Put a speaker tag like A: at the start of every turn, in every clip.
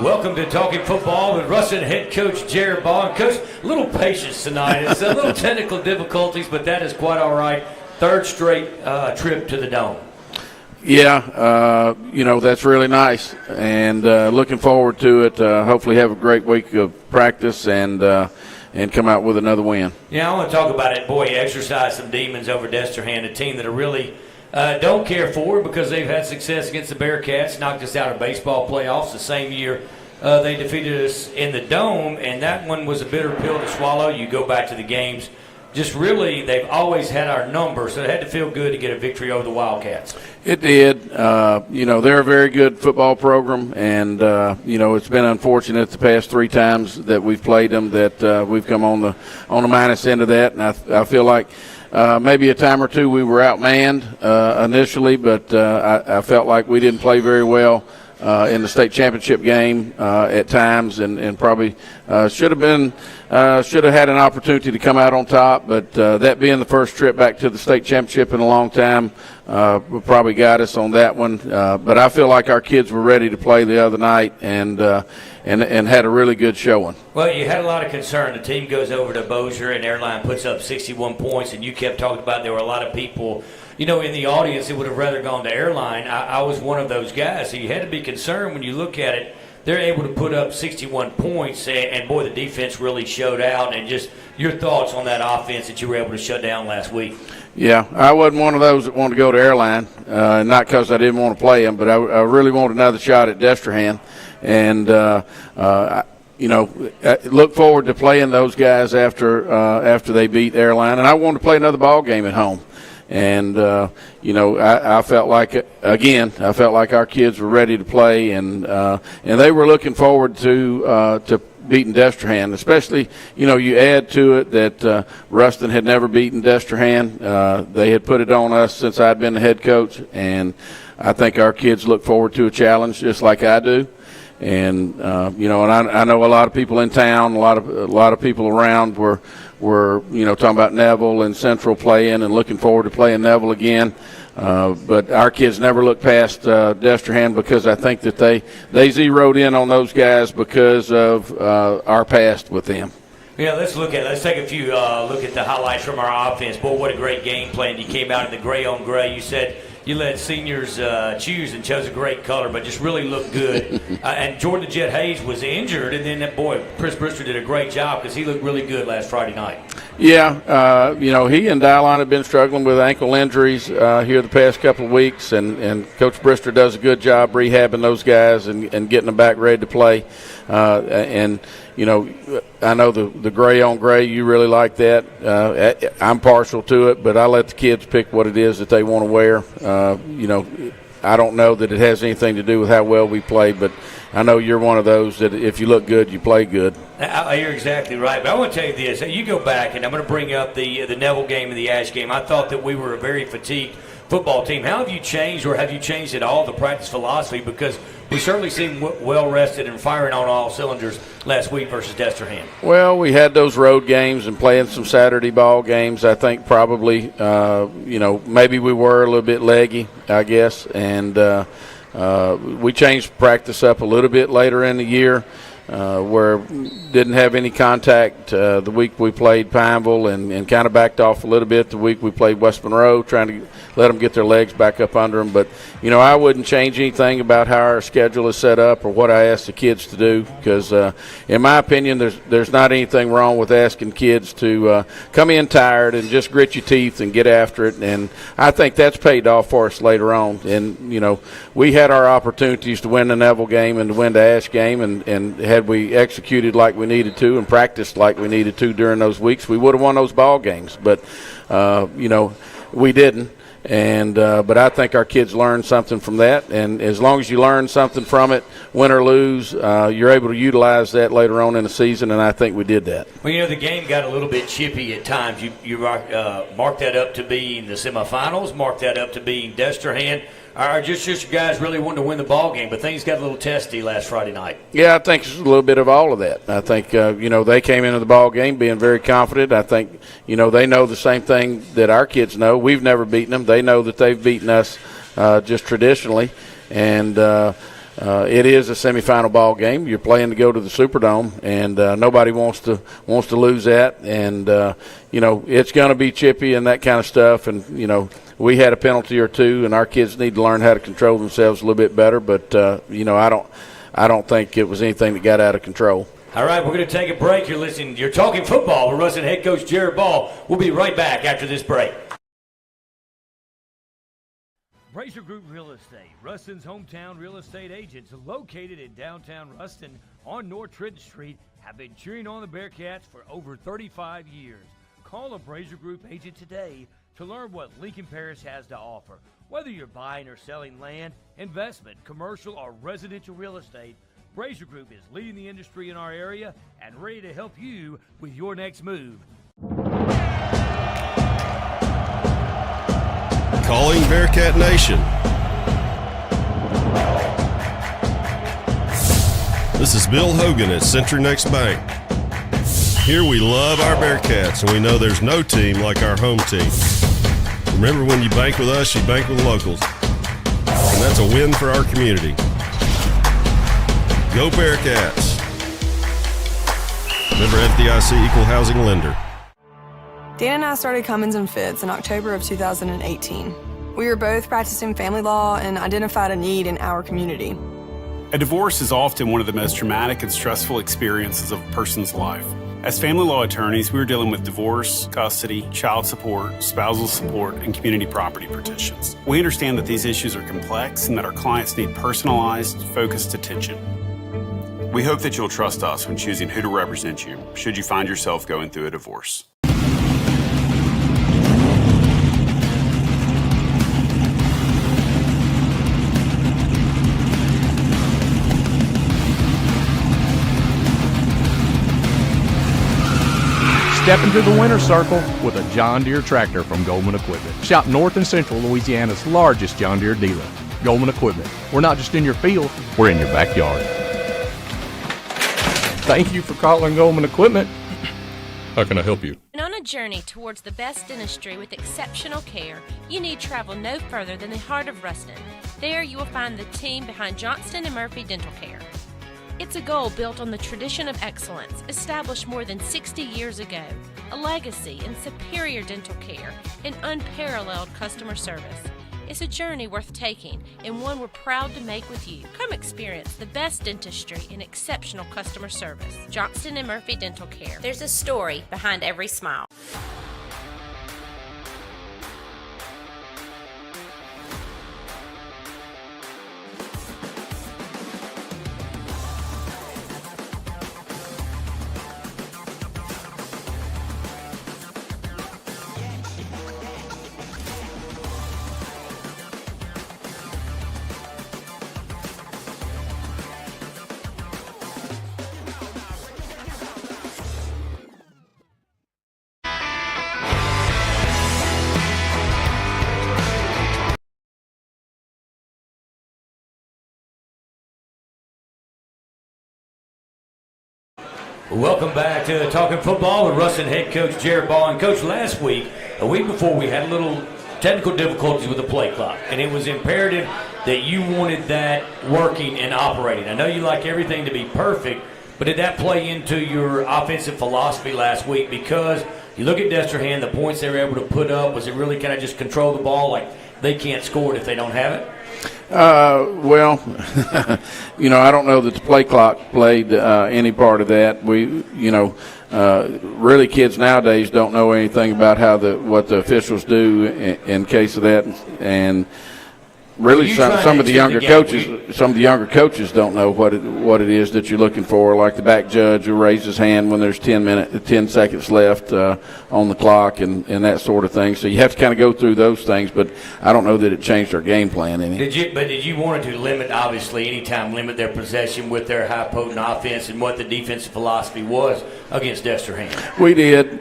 A: Welcome to Talking Football with Ruston head coach Jerrod Baugh. Coach, a little patience tonight. It's a little technical difficulties, but that is quite all right. Third straight trip to the Dome.
B: Yeah, that's really nice, and looking forward to it. Hopefully have a great week of practice and come out with another win.
A: Yeah, I want to talk about it. Boy, you exercised some demons over Destrehan, a team that are really don't care for because they've had success against the Bearcats, knocked us out of baseball playoffs the same year they defeated us in the Dome, and that one was a bitter pill to swallow. You go back to the games. Just really, they've always had our number, so it had to feel good to get a victory over the Wildcats.
B: It did. They're a very good football program, and, it's been unfortunate the past three times that we've played them that we've come on the minus end of that, and I feel like maybe a time or two we were outmanned initially, but I felt like we didn't play very well in the state championship game at times, and probably should have had an opportunity to come out on top. But that being the first trip back to the state championship in a long time, probably got us on that one. But I feel like our kids were ready to play the other night and had a really good showing.
A: Well, you had a lot of concern. The team goes over to Bossier and Airline puts up 61 points, and you kept talking about there were a lot of people, in the audience that would have rather gone to Airline. I was one of those guys, so you had to be concerned when you look at it. They're able to put up 61 points, and boy, the defense really showed out. And just your thoughts on that offense that you were able to shut down last week.
B: Yeah, I wasn't one of those that wanted to go to Airline, not because I didn't want to play them, but I really wanted another shot at Destrehan. And, look forward to playing those guys after they beat Airline. And I wanted to play another ball game at home. And, I felt like our kids were ready to play, and they were looking forward to beating Destrehan, especially, you add to it that Ruston had never beaten Destrehan. They had put it on us since I'd been the head coach, and I think our kids look forward to a challenge just like I do. And, I know a lot of people in town, a lot of people around were talking about Neville and Central playing and looking forward to playing Neville again. But our kids never look past Destrehan because I think that they zeroed in on those guys because of our past with them.
A: Yeah, let's take a few look at the highlights from our offense. Boy, what a great game plan. You came out in the gray on gray. You said you let seniors choose and chose a great color, but just really looked good. And Jordan the Jet Hayes was injured, and then Chris Brister did a great job because he looked really good last Friday night.
B: Yeah, he and Dylon have been struggling with ankle injuries here the past couple of weeks, and Coach Brister does a good job rehabbing those guys and getting them back ready to play. I know the gray on gray, you really like that. I'm partial to it, but I let the kids pick what it is that they want to wear. I don't know that it has anything to do with how well we play, but I know you're one of those that if you look good, you play good.
A: You're exactly right. But I want to tell you this. You go back, and I'm going to bring up the Neville game and the Ash game. I thought that we were a very fatigued football team. How have you changed, or have you changed at all the practice philosophy? Because we certainly seemed well-rested and firing on all cylinders last week versus Destrehan.
B: Well, we had those road games and playing some Saturday ball games. I think probably, maybe we were a little bit leggy, I guess. And we changed practice up a little bit later in the year where didn't have any contact the week we played Pineville and kind of backed off a little bit the week we played West Monroe, trying to let them get their legs back up under them. But, I wouldn't change anything about how our schedule is set up or what I ask the kids to do because, in my opinion, there's not anything wrong with asking kids to come in tired and just grit your teeth and get after it. And I think that's paid off for us later on. And, we had our opportunities to win the Neville game and to win the Ash game, and had we executed like we needed to and practiced like we needed to during those weeks, we would have won those ball games. But, we didn't. And but I think our kids learned something from that, and as long as you learn something from it, win or lose, you're able to utilize that later on in the season, and I think we did that.
A: Well, the game got a little bit chippy at times. You marked that up to being the semifinals, marked that up to being Destrehan. Or just you guys really wanted to win the ball game, but things got a little testy last Friday night.
B: Yeah, I think it's a little bit of all of that. I think, they came into the ball game being very confident. I think, they know the same thing that our kids know. We've never beaten them. They know that they've beaten us just traditionally. And, it is a semifinal ball game. You're playing to go to the Superdome, and nobody wants to lose that. And it's going to be chippy and that kind of stuff. And we had a penalty or two, and our kids need to learn how to control themselves a little bit better. But I don't think it was anything that got out of control.
A: All right, we're going to take a break. You're talking football with Ruston head coach Jerrod Baugh. We'll be right back after this break. Brazier Group Real Estate, Ruston's hometown real estate agents located in downtown Ruston on North Trenton Street, have been cheering on the Bearcats for over 35 years. Call a Brazier Group agent today to learn what Lincoln Parish has to offer. Whether you're buying or selling land, investment, commercial, or residential real estate, Brazier Group is leading the industry in our area and ready to help you with your next move.
C: Calling Bearcat Nation. This is Bill Hogan at Century Next Bank. Here we love our Bearcats, and we know there's no team like our home team. Remember, when you bank with us, you bank with locals. And that's a win for our community. Go Bearcats. Member FDIC Equal Housing Lender.
D: Dan and I started Cummins & Fitts in October of 2018. We were both practicing family law and identified a need in our community.
E: A divorce is often one of the most traumatic and stressful experiences of a person's life. As family law attorneys, we were dealing with divorce, custody, child support, spousal support, and community property petitions. We understand that these issues are complex and that our clients need personalized, focused attention. We hope that you'll trust us when choosing who to represent you, should you find yourself going through a divorce.
F: Step into the winner's circle with a John Deere tractor from Goldman Equipment. Shop North and Central Louisiana's largest John Deere dealer. Goldman Equipment. We're not just in your field, we're in your backyard. Thank you for calling Goldman Equipment. How can I help you?
G: And on a journey towards the best dentistry with exceptional care, you need travel no further than the heart of Ruston. There you will find the team behind Johnston & Murphy Dental Care. It's a goal built on the tradition of excellence established more than 60 years ago, a legacy in superior dental care and unparalleled customer service. It's a journey worth taking and one we're proud to make with you. Come experience the best dentistry and exceptional customer service. Johnston & Murphy Dental Care. There's a story behind every smile.
A: Welcome back to Talking Football with Ruston head coach Jerrod Baugh. And Coach, last week, a week before, we had a little technical difficulties with the play clock, and it was imperative that you wanted that working and operating. I know you like everything to be perfect, but did that play into your offensive philosophy last week? Because you look at Destrehan, the points they were able to put up, was it really kind of just control the ball, like they can't score it if they don't have it?
B: Well, I don't know that the play clock played any part of that. Really kids nowadays don't know anything about what the officials do in case of that, and really some of the younger coaches don't know what it is that you're looking for, like the back judge who raises his hand when there's 10 seconds left on the clock and that sort of thing. So you have to kind of go through those things, but I don't know that it changed our game plan any.
A: Did you want to limit their possession with their high potent offense, and what the defensive philosophy was against Destrehan?
B: We did,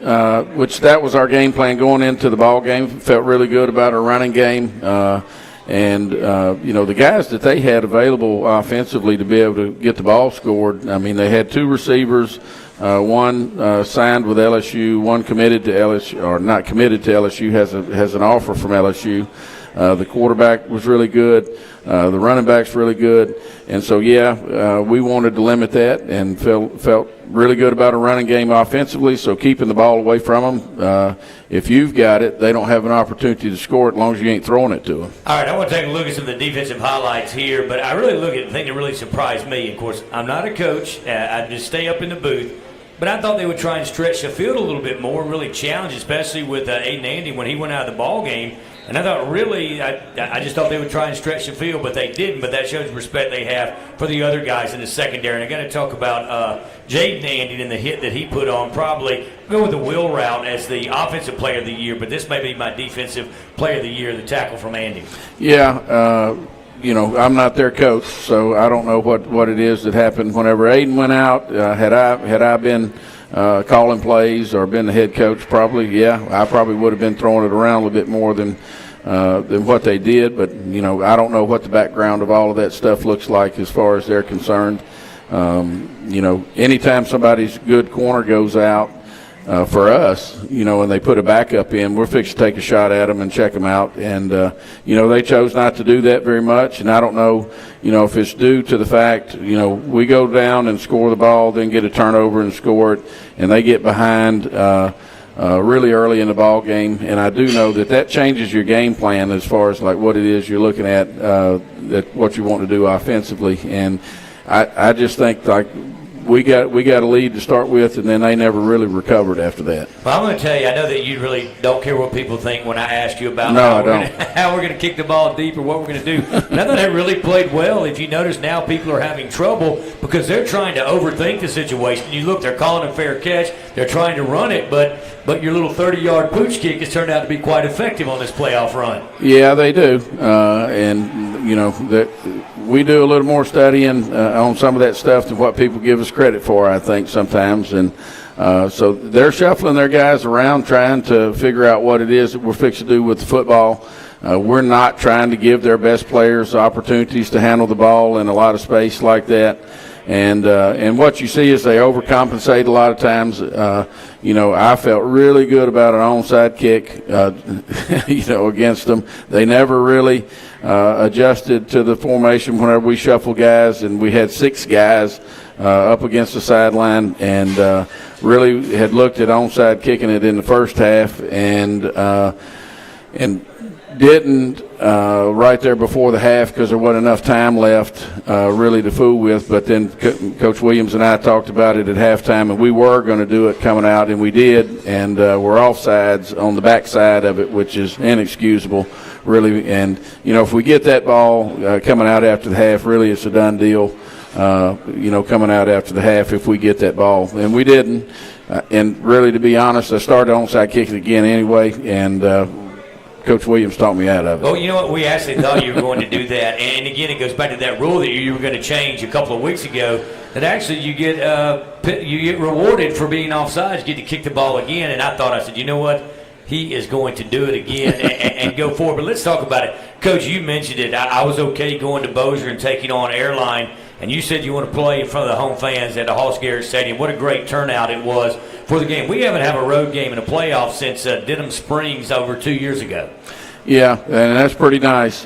B: which that was our game plan going into the ball game. Felt really good about our running game. And, the guys that they had available offensively to be able to get the ball scored, I mean, they had two receivers, one signed with LSU, one committed to LSU, or not committed to LSU, has an offer from LSU. The quarterback was really good. The running back's really good. And so, we wanted to limit that and felt really good about a running game offensively, so keeping the ball away from them. If you've got it, they don't have an opportunity to score it as long as you ain't throwing it to them.
A: All right, I want to take a look at some of the defensive highlights here, but I really look at the thing that really surprised me. Of course, I'm not a coach. I just stay up in the booth. But I thought they would try and stretch the field a little bit more, really challenge, especially with Aiden Andy when he went out of the ball game. And I thought really, I just thought they would try and stretch the field, but they didn't. But that shows the respect they have for the other guys in the secondary. And I'm going to talk about Jaden Andy and the hit that he put on. Probably go with the wheel route as the offensive player of the year, but this may be my defensive player of the year, the tackle from Andy.
B: Yeah, I'm not their coach, so I don't know what it is that happened whenever Aiden went out. Had I been calling plays or been the head coach, probably, I probably would have been throwing it around a little bit more than what they did. But, I don't know what the background of all of that stuff looks like as far as they're concerned. Anytime somebody's good corner goes out, for us, and they put a backup in, we're fixing to take a shot at them and check them out. And, they chose not to do that very much. And I don't know, if it's due to the fact, we go down and score the ball, then get a turnover and score it, and they get behind really early in the ball game. And I do know that changes your game plan as far as like what it is you're looking at, what you want to do offensively. And I just think like, we got a lead to start with, and then they never really recovered after that.
A: Well, I'm going to tell you, I know that you really don't care what people think when I ask you about how we're going to kick the ball deep or what we're going to do. And I thought they really played well. If you notice now, people are having trouble because they're trying to overthink the situation. You look, they're calling a fair catch. They're trying to run it, but your little 30-yard pooch kick has turned out to be quite effective on this playoff run.
B: Yeah, they do. We do a little more studying on some of that stuff than what people give us credit for, I think, sometimes. And so they're shuffling their guys around trying to figure out what it is that we're fixing to do with the football. We're not trying to give their best players opportunities to handle the ball in a lot of space like that. And what you see is they overcompensate a lot of times. I felt really good about an onside kick, against them. They never really adjusted to the formation whenever we shuffle guys, and we had 6 guys up against the sideline and really had looked at onside kicking it in the first half and didn't right there before the half because there wasn't enough time left really to fool with. But then Coach Williams and I talked about it at halftime, and we were going to do it coming out, and we did. And we're offsides on the backside of it, which is inexcusable, really. And, if we get that ball coming out after the half, really it's a done deal, coming out after the half if we get that ball. And we didn't. And really, to be honest, I started onside kicking again anyway, and Coach Williams talked me out of it.
A: Well, you know what? We actually thought you were going to do that. And, again, it goes back to that rule that you were going to change a couple of weeks ago, that actually you get rewarded for being offsides. You get to kick the ball again. And I said, you know what? He is going to do it again and go forward. But let's talk about it. Coach, you mentioned it. I was okay going to Bossier and taking on Airline. And you said you want to play in front of the home fans at the Hoss Garrett Stadium. What a great turnout it was for the game. We haven't had a road game in a playoff since Denham Springs over 2 years ago.
B: Yeah, and that's pretty nice.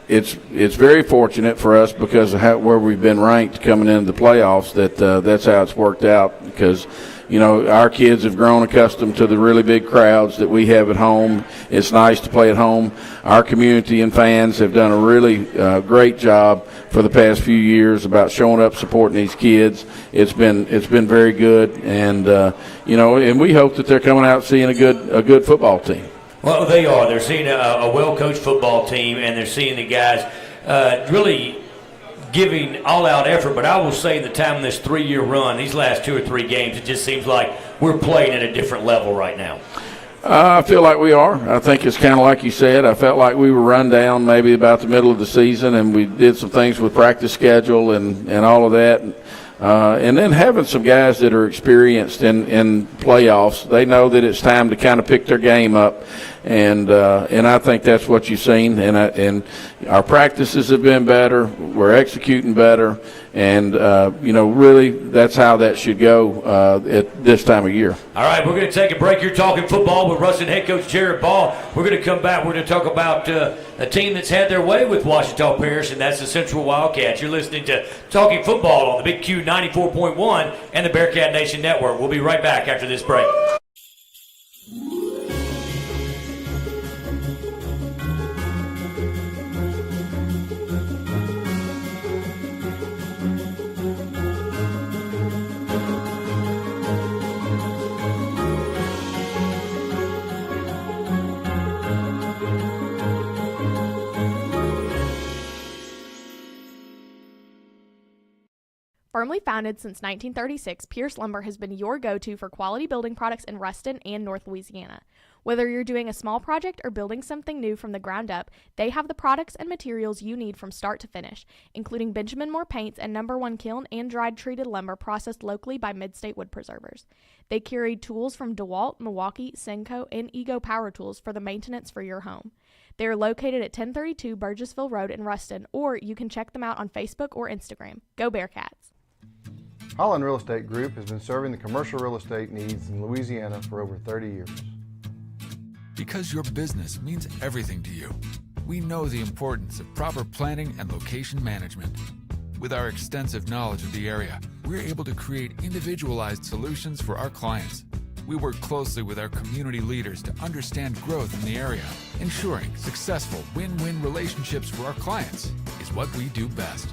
B: It's very fortunate for us because of where we've been ranked coming into the playoffs that's how it's worked out because – our kids have grown accustomed to the really big crowds that we have at home. It's nice to play at home. Our community and fans have done a really great job for the past few years about showing up, supporting these kids. It's been very good, and and we hope that they're coming out seeing a good football team.
A: Well, they are. They're seeing a well-coached football team, and they're seeing the guys really giving all-out effort. But I will say the time in this 3-year run, these last 2 or 3 games, it just seems like we're playing at a different level right now.
B: I feel like we are. I think it's kind of like you said. I felt like we were run down maybe about the middle of the season, and we did some things with practice schedule and all of that. And then having some guys that are experienced in playoffs, they know that it's time to kind of pick their game up. and I think that's what you've seen. And our practices have been better. We're executing better, and really that's how that should go at this time of year.
A: All right, we're going to take a break. You're talking football with Ruston head coach Jerrod Baugh. We're going to come back. We're going to talk about a team that's had their way with Ouachita Parish, and that's the Central Wildcats. You're listening to Talking Football on the Big Q 94.1 and the Bearcat Nation Network. We'll be right back after this break.
H: Firmly founded since 1936, Pierce Lumber has been your go-to for quality building products in Ruston and North Louisiana. Whether you're doing a small project or building something new from the ground up, they have the products and materials you need from start to finish, including Benjamin Moore paints and No. 1 kiln and dried treated lumber processed locally by Mid-State Wood Preservers. They carry tools from DeWalt, Milwaukee, Senco, and Ego Power Tools for the maintenance for your home. They are located at 1032 Burgessville Road in Ruston, or you can check them out on Facebook or Instagram. Go Bearcats!
I: Holland Real Estate Group has been serving the commercial real estate needs in Louisiana for over 30 years.
J: Because your business means everything to you, we know the importance of proper planning and location management. With our extensive knowledge of the area, we're able to create individualized solutions for our clients. We work closely with our community leaders to understand growth in the area. Ensuring successful win-win relationships for our clients is what we do best.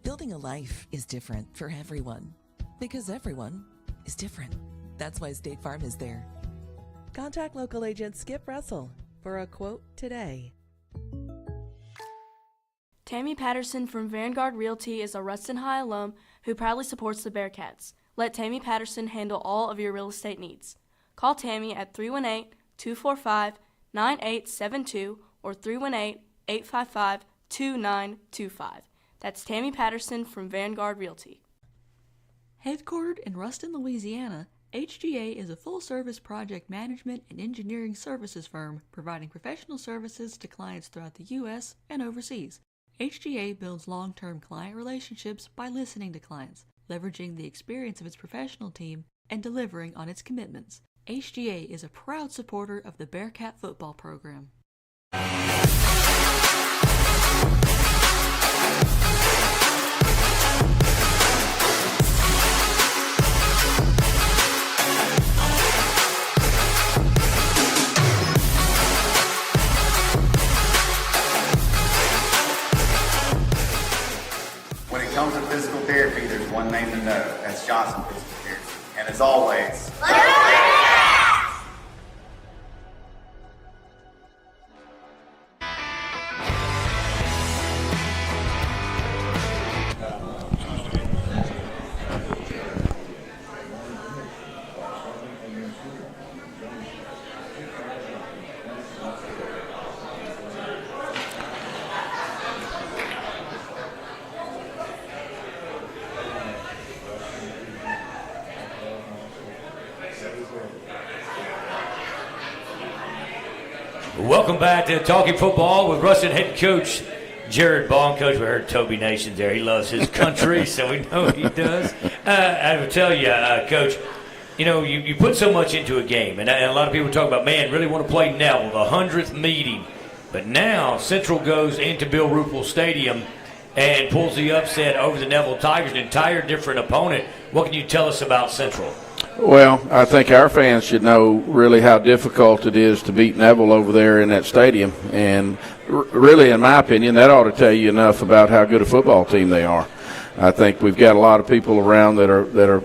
K: Building a life is different for everyone because everyone is different. That's why State Farm is there. Contact local agent Skip Russell for a quote today.
L: Tammy Patterson from Vanguard Realty is a Ruston High alum who proudly supports the Bearcats. Let Tammy Patterson handle all of your real estate needs. Call Tammy at 318-245-9872 or 318-855-2925. That's Tammy Patterson from Vanguard Realty.
M: Headquartered in Ruston, Louisiana, HGA is a full-service project management and engineering services firm providing professional services to clients throughout the U.S. and overseas. HGA builds long-term client relationships by listening to clients, leveraging the experience of its professional team, and delivering on its commitments. HGA is a proud supporter of the Bearcat football program.
N: When it comes to physical therapy, there's one name to know. That's Johnson Physical Therapy. And as always,
A: Welcome back to Talking Football with Ruston head coach Jerrod Baugh. Coach, we heard Toby Nations there. He loves his country, so we know he does. I will tell you, Coach, you put so much into a game, and a lot of people talk about, man, really want to play Neville, the 100th meeting. But now Central goes into Bill Ruppel Stadium and pulls the upset over the Neville Tigers, an entire different opponent. What can you tell us about Central?
B: Well, I think our fans should know really how difficult it is to beat Neville over there in that stadium. And really, in my opinion, that ought to tell you enough about how good a football team they are. I think we've got a lot of people around that are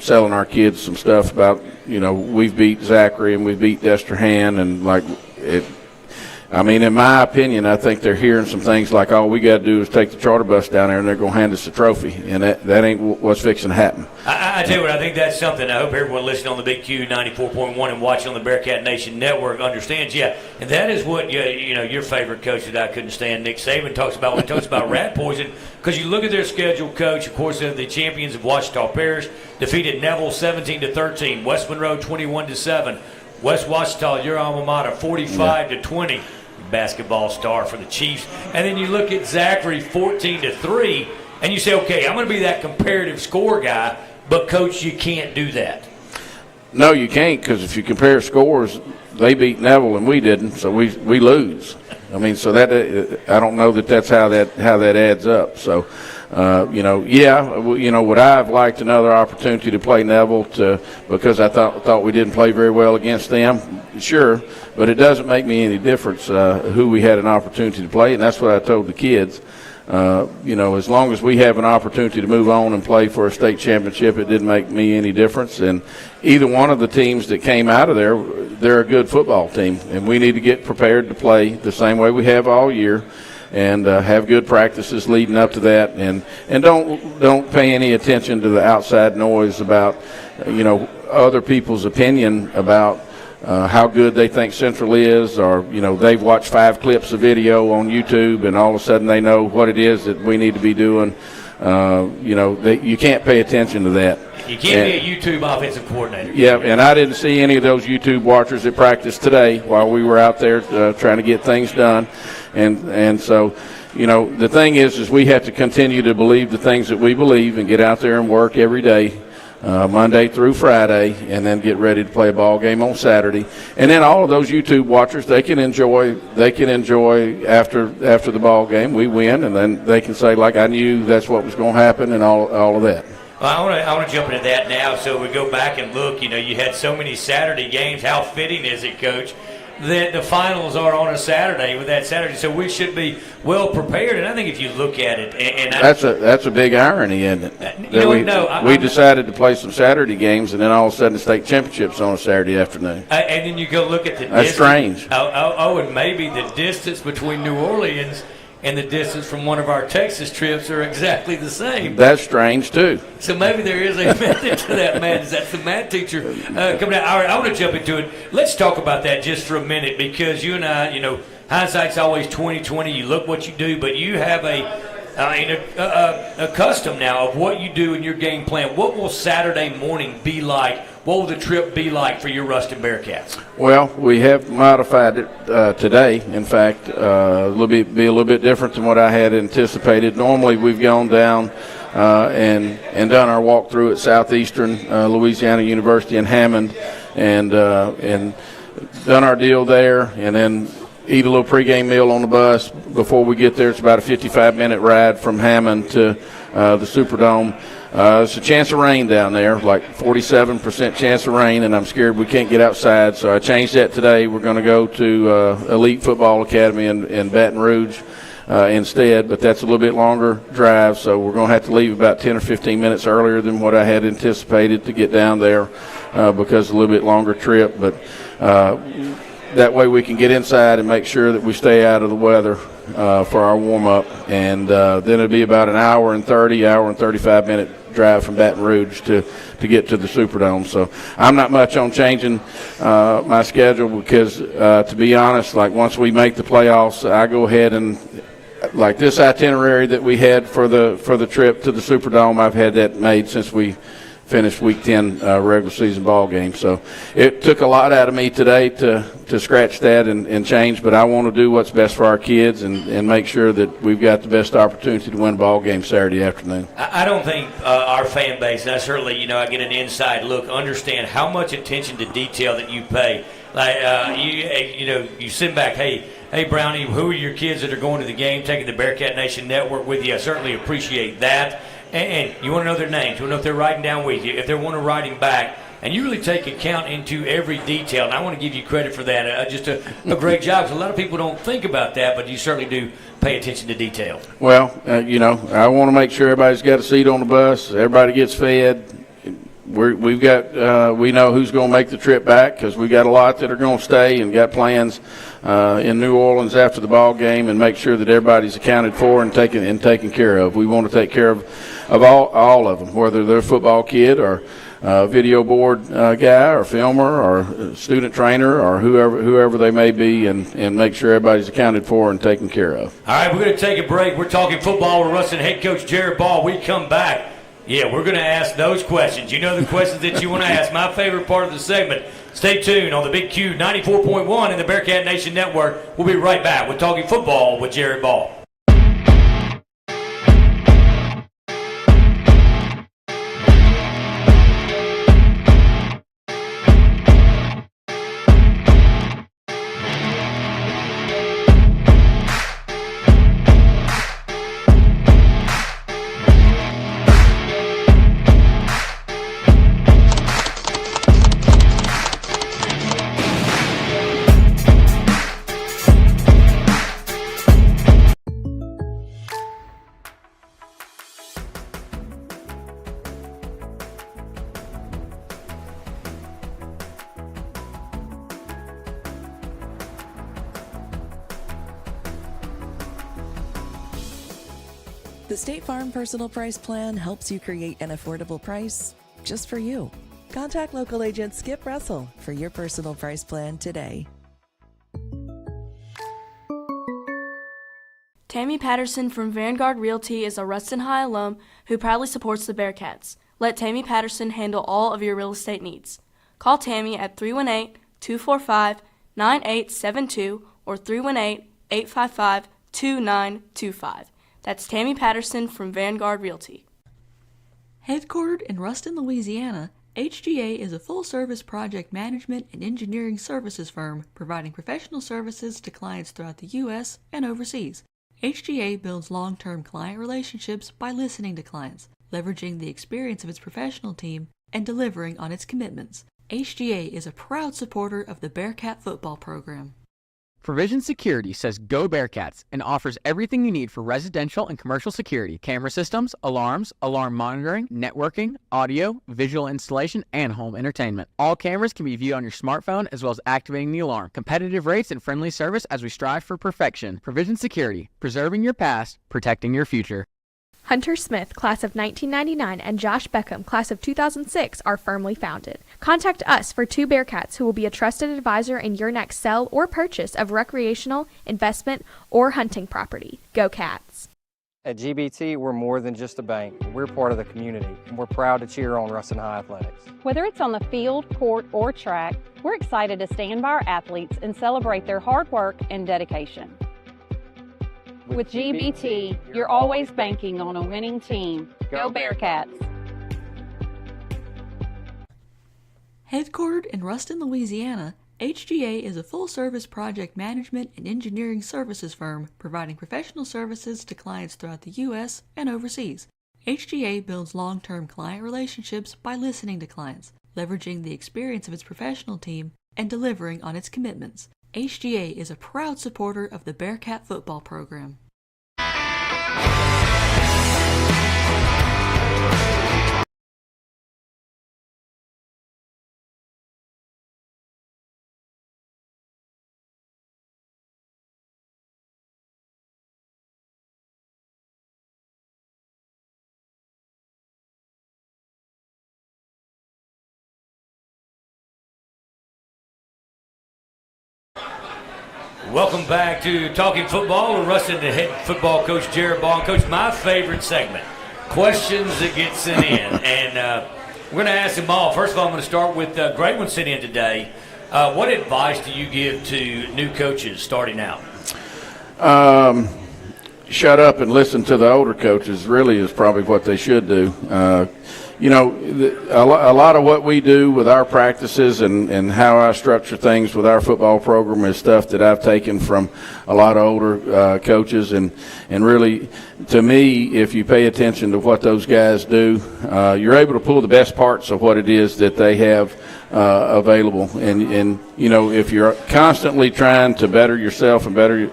B: selling our kids some stuff about, we've beat Zachary and we beat Destrehan, and I mean, in my opinion, I think they're hearing some things like, all we got to do is take the charter bus down there and they're going to hand us a trophy. And that ain't what's fixing to happen.
A: I tell you what, I think that's something I hope everyone listening on the Big Q 94.1 and watching on the Bearcat Nation Network understands. Yeah, and that is what, your favorite coach that I couldn't stand, Nick Saban, talks about when he talks about rat poison. Because you look at their schedule, Coach, of course, they're the champions of Ouachita Parish, defeated Neville 17-13, West Monroe 21-7, West Ouachita, your alma mater, 45-20. Basketball star for the Chiefs. And then you look at Zachary 14-3 and you say, okay, I'm going to be that comparative score guy, but Coach, you can't do that.
B: No, you can't, because if you compare scores, they beat Neville and we didn't, so we lose. I mean, so that I don't know that's how that adds up. So would I have liked another opportunity to play Neville because I thought we didn't play very well against them? Sure, but it doesn't make me any difference who we had an opportunity to play, and that's what I told the kids. As long as we have an opportunity to move on and play for a state championship, it didn't make me any difference. And either one of the teams that came out of there, they're a good football team, and we need to get prepared to play the same way we have all year. And have good practices leading up to that, and don't pay any attention to the outside noise about other people's opinion about how good they think Central is, or they've watched 5 clips of video on YouTube and all of a sudden they know what it is that we need to be doing. You can't pay attention to that.
A: You can't be a YouTube offensive coordinator.
B: Yeah, and I didn't see any of those YouTube watchers at practice today while we were out there trying to get things done. And so, the thing is we have to continue to believe the things that we believe and get out there and work every day, Monday through Friday, and then get ready to play a ball game on Saturday. And then all of those YouTube watchers, they can enjoy after the ball game. We win, and then they can say, like, I knew that's what was going to happen, and all of that.
A: Well, I want to jump into that now. So we go back and look. You had so many Saturday games. How fitting is it, Coach, that the finals are on a Saturday with that Saturday? So we should be well prepared. And I think if you look at it,
B: that's a big irony, isn't it? We decided to play some Saturday games, and then all of a sudden the state championship's on a Saturday afternoon.
A: And then you go look at the
B: that's
A: distance.
B: Strange.
A: And maybe the distance between New Orleans and the distance from one of our Texas trips are exactly the same.
B: That's strange, too.
A: So maybe there is a method to that madness. That's the math teacher coming out. All right, I want to jump into it. Let's talk about that just for a minute, because you and I, hindsight's always 20/20. You look what you do, but you have a custom now of what you do in your game plan. What will Saturday morning be like? What will the trip be like for your Ruston Bearcats?
B: Well, we have modified it today. In fact, be a little bit different than what I had anticipated. Normally, we've gone down and done our walkthrough at Southeastern Louisiana University in Hammond, and done our deal there, and then eat a little pregame meal on the bus before we get there. It's about a 55-minute ride from Hammond to the Superdome. There's a chance of rain down there, like 47% chance of rain, and I'm scared we can't get outside, so I changed that today. We're going to go to Elite Football Academy in Baton Rouge instead, but that's a little bit longer drive, so we're going to have to leave about 10 or 15 minutes earlier than what I had anticipated to get down there because of a little bit longer trip. But that way we can get inside and make sure that we stay out of the weather for our warm-up, and then it'll be about an hour and 35-minute drive from Baton Rouge to get to the Superdome. So I'm not much on changing my schedule because, to be honest, like once we make the playoffs, I go ahead and like this itinerary that we had for the trip to the Superdome, I've had that made since we finished Week 10 regular season ball game. So it took a lot out of me today to scratch that and change, but I want to do what's best for our kids and make sure that we've got the best opportunity to win a ball game Saturday afternoon.
A: I don't think our fan base, and I certainly, I get an inside look, understand how much attention to detail that you pay. Like, you sit back, hey, Brownie, who are your kids that are going to the game, taking the Bearcat Nation Network with you? I certainly appreciate that. And you want to know their names. You want to know if they're writing down with you, if they want to writing back. And you really take account into every detail. And I want to give you credit for that. Just a great job. Because a lot of people don't think about that, but you certainly do pay attention to detail.
B: Well, I want to make sure everybody's got a seat on the bus. Everybody gets fed. we've got we know who's going to make the trip back because we got a lot that are going to stay and got plans in New Orleans after the ball game, and make sure that everybody's accounted for and taken care of. We want to take care of all of them, whether they're a football kid or video board guy or filmer or student trainer or whoever they may be, and make sure everybody's accounted for and taken care of.
A: All right, we're going to take a break. We're talking football with Ruston head coach Jerrod Baugh. We come back. Yeah, we're going to ask those questions. You know the questions that you want to ask. My favorite part of the segment. Stay tuned on the Big Q 94.1 and the Bearcat Nation Network. We'll be right back with Talking Football with Jerrod Baugh.
K: The State Farm Personal Price Plan helps you create an affordable price just for you. Contact local agent Skip Russell for your personal price plan today.
L: Tammy Patterson from Vanguard Realty is a Ruston High alum who proudly supports the Bearcats. Let Tammy Patterson handle all of your real estate needs. Call Tammy at 318-245-9872 or 318-855-2925. That's Tammy Patterson from Vanguard Realty.
M: Headquartered in Ruston, Louisiana, HGA is a full-service project management and engineering services firm providing professional services to clients throughout the U.S. and overseas. HGA builds long-term client relationships by listening to clients, leveraging the experience of its professional team, and delivering on its commitments. HGA is a proud supporter of the Bearcat football program.
O: Provision Security says Go Bearcats and offers everything you need for residential and commercial security: camera systems, alarms, alarm monitoring, networking, audio, visual installation, and home entertainment. All cameras can be viewed on your smartphone as well as activating the alarm. Competitive rates and friendly service as we strive for perfection. Provision Security, preserving your past, protecting your future.
H: Hunter Smith, class of 1999, and Josh Beckham, class of 2006, are firmly founded. Contact us for two Bearcats who will be a trusted advisor in your next sell or purchase of recreational, investment, or hunting property. Go Cats!
P: At GBT, we're more than just a bank. We're part of the community, and we're proud to cheer on Ruston High Athletics.
Q: Whether it's on the field, court, or track, we're excited to stand by our athletes and celebrate their hard work and dedication. With GBT, you're always banking on a winning team. Go Bearcats!
M: Headquartered in Ruston, Louisiana, HGA is a full-service project management and engineering services firm providing professional services to clients throughout the U.S. and overseas. HGA builds long-term client relationships by listening to clients, leveraging the experience of its professional team, and delivering on its commitments. HGA is a proud supporter of the Bearcat football program.
A: Welcome back to Talking Football with Ruston head football coach Jerrod Baugh. Coach, my favorite segment, questions that get sent in. And we're going to ask them all. First of all, I'm going to start with a great one sent in today. What advice do you give to new coaches starting out?
B: Shut up and listen to the older coaches really is probably what they should do. You know, a lot of what we do with our practices and how I structure things with our football program is stuff that I've taken from a lot of older coaches. And really, to me, if you pay attention to what those guys do, you're able to pull the best parts of what it is that they have available. And you know, if you're constantly trying to better yourself and better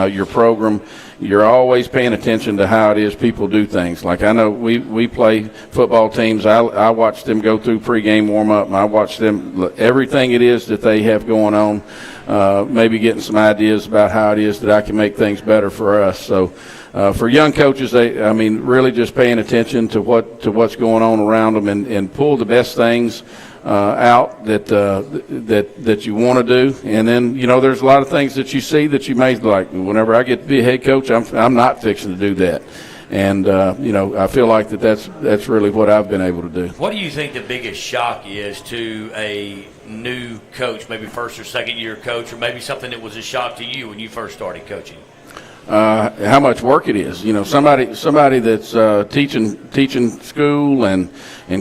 B: your program, you're always paying attention to how it is people do things. Like I know we play football teams. I watch them go through pregame warm-up, and I watch them, everything it is that they have going on, maybe getting some ideas about how it is that I can make things better for us. So for young coaches, really just paying attention to what's going on around them and pull the best things out that you want to do. And then, there's a lot of things that you see that you may like, whenever I get to be a head coach, I'm not fixing to do that. And, I feel like that's really what I've been able to do.
A: What do you think the biggest shock is to a new coach, maybe first or second year coach, or maybe something that was a shock to you when you first started coaching?
B: How much work it is. Somebody that's teaching school and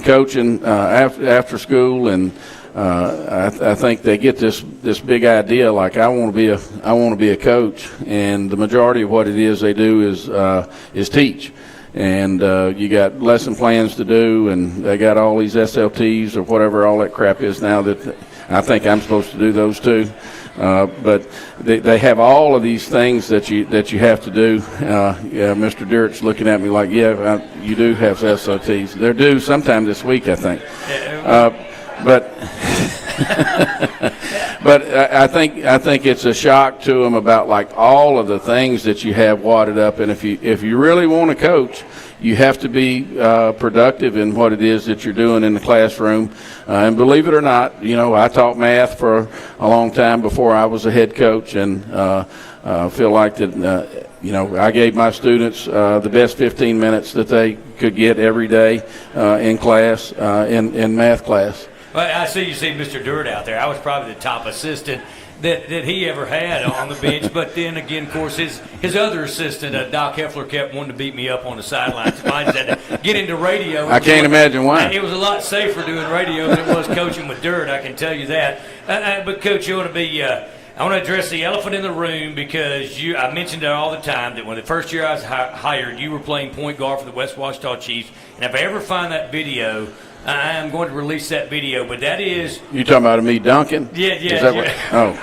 B: coaching after school, and I think they get this big idea like I want to be a coach, and the majority of what it is they do is teach. And you got lesson plans to do, and they got all these SLTs or whatever all that crap is now that I think I'm supposed to do those too. But they have all of these things that you have to do. Mr. Jerrod's looking at me like, you do have SOTs. They're due sometime this week, I think. But I think it's a shock to them about like all of the things that you have wadded up. And if you really want to coach, you have to be productive in what it is that you're doing in the classroom. And believe it or not, I taught math for a long time before I was a head coach, and feel like that, I gave my students the best 15 minutes that they could get every day in class, in math class.
A: Well, I see you see Mr. Jerrod out there. I was probably the top assistant that he ever had on the bench. But then again, of course, his other assistant, Doc Heffler, kept wanting to beat me up on the sidelines. I just had to get into radio.
B: I can't imagine why.
A: It was a lot safer doing radio than it was coaching with Jerrod, I can tell you that. But, Coach, I want to address the elephant in the room, because I mentioned it all the time that when the first year I was hired, you were playing point guard for the West Ouachita Chiefs. And if I ever find that video, I am going to release that video, but that is...
B: You talking about me dunking?
A: Yeah.
B: Is that
A: yeah.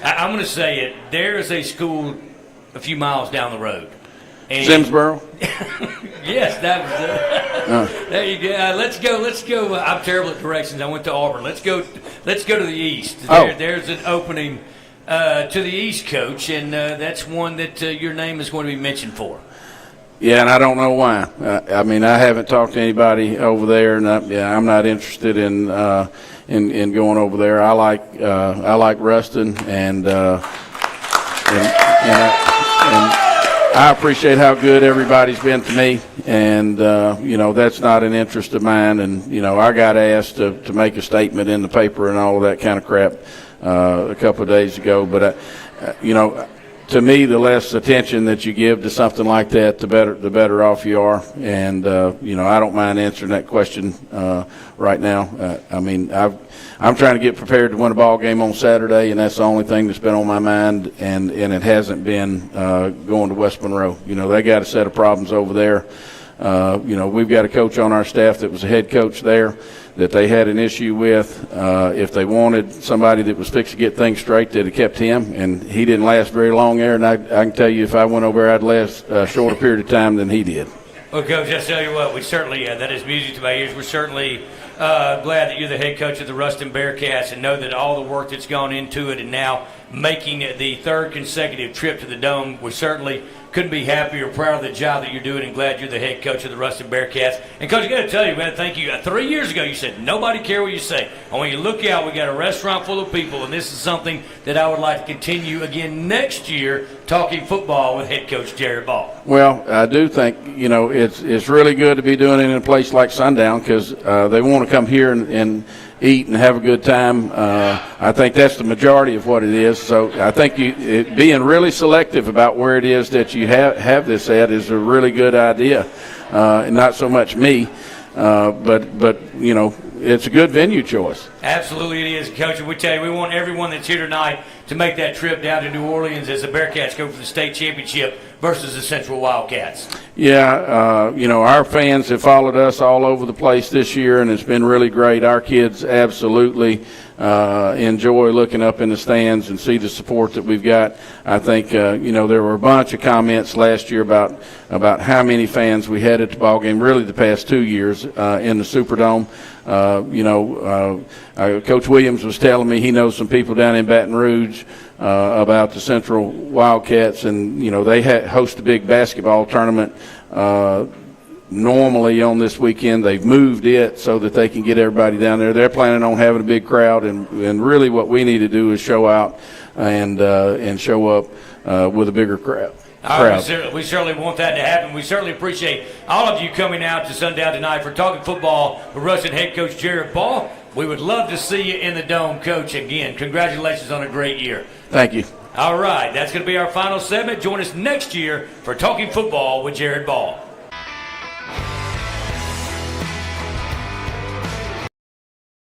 A: I'm going to say it. There is a school a few miles down the road.
B: Simsboro?
A: Yes, that was it. There you go. Let's go. I'm terrible at directions. I went to Auburn. Let's go to the east. There's an opening to the east, Coach, and that's one that your name is going to be mentioned for.
B: Yeah, and I don't know why. I haven't talked to anybody over there, and I'm not interested in going over there. I like Ruston, and I appreciate how good everybody's been to me, and that's not an interest of mine. And I got asked to make a statement in the paper and all of that kind of crap a couple of days ago, but to me, the less attention that you give to something like that, the better off you are. And I don't mind answering that question right now. I'm trying to get prepared to win a ball game on Saturday, and that's the only thing that's been on my mind. And it hasn't been going to West Monroe. They got a set of problems over there. We've got a coach on our staff that was a head coach there that they had an issue with. If they wanted somebody that was fixing to get things straight, they'd have kept him, and he didn't last very long there. And I can tell you, if I went over there, I'd last a shorter period of time than he did.
A: Well, Coach, I tell you what, we certainly, that is music to my ears. We're certainly glad that you're the head coach of the Ruston Bearcats, and know that all the work that's gone into it, and now making it the third consecutive trip to the Dome, we certainly couldn't be happier, proud of the job that you're doing, and glad you're the head coach of the Ruston Bearcats. And, Coach, I got to tell you, man, thank you. 3 years ago, you said, nobody care what you say. And when you look out, we got a restaurant full of people, and this is something that I would like to continue again next year, talking football with head coach Jerrod Baugh.
B: Well, I do think, it's really good to be doing it in a place like Sundown, because they want to come here and eat and have a good time. I think that's the majority of what it is. So I think being really selective about where it is that you have this at is a really good idea. And not so much me, but it's a good venue choice.
A: Absolutely it is, Coach. And we tell you, we want everyone that's here tonight to make that trip down to New Orleans as the Bearcats go for the state championship versus the Central Wildcats.
B: Yeah, our fans have followed us all over the place this year, and it's been really great. Our kids absolutely enjoy looking up in the stands and see the support that we've got. I think, there were a bunch of comments last year about how many fans we had at the ball game, really the past 2 years in the Superdome. Coach Williams was telling me he knows some people down in Baton Rouge about the Central Wildcats, and they host a big basketball tournament normally on this weekend. They've moved it so that they can get everybody down there. They're planning on having a big crowd, and really what we need to do is show out and show up with a bigger crowd.
A: All right, we certainly want that to happen. We certainly appreciate all of you coming out to Sundown tonight for Talking Football with Ruston head coach Jerrod Baugh. We would love to see you in the Dome, Coach. Again, congratulations on a great year.
B: Thank you.
A: All right, that's going to be our final segment. Join us next year for Talking Football with Jerrod Baugh.